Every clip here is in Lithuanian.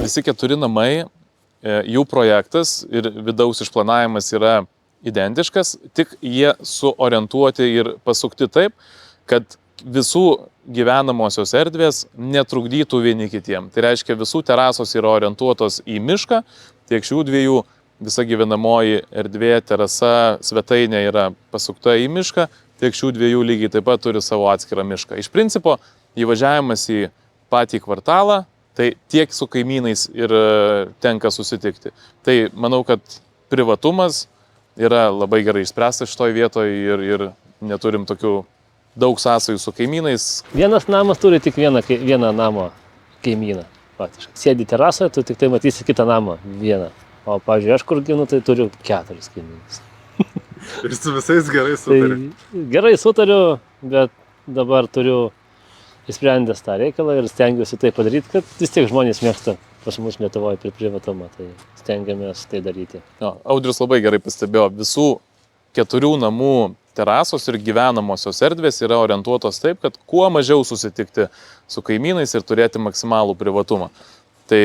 visi 4 namai, jų projektas ir vidaus išplanavimas yra identiškas, tik jie suorientuoti ir pasukti taip, kad visų gyvenamosios erdvės netrukdytų vieni kitiem. Tai reiškia, visų terasos yra orientuotos į mišką, tiek šių dviejų visa gyvenamoji erdvė, terasa, svetainė yra pasukta į mišką, tiek šių dviejų lygiai taip pat turi savo atskirą mišką. Iš principo, įvažiavimas į patį kvartalą, tai tiek su kaimynais ir tenka susitikti. Tai manau, kad privatumas yra labai gerai išspręstas šitoj vietoje ir neturim tokių daug sąsajų su kaimynais. Vienas namas turi tik vieną namo kaimyną. Faktiškai. Sėdi terasoje, tu tik tai matysi kitą namą vieną. O, pavyzdžiui, aš kur gyvenu, tai turiu 4 kaimynus. Ir su visais gerai sutari? Tai gerai sutariu, bet dabar turiu įsprendęs tą reikalą ir stengiuosi tai padaryti, kad vis tiek žmonės mėgsta pas mus Lietuvoje privatumą, tai stengiamės tai daryti. Audrius labai gerai pastebėjo, visų 4 namų terasos ir gyvenamosios erdvės yra orientuotos taip, kad kuo mažiau susitikti su kaimynais ir turėti maksimalų privatumą. Tai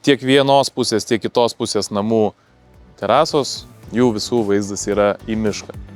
tiek vienos pusės, tiek kitos pusės namų terasos, jų visų vaizdas yra į mišką.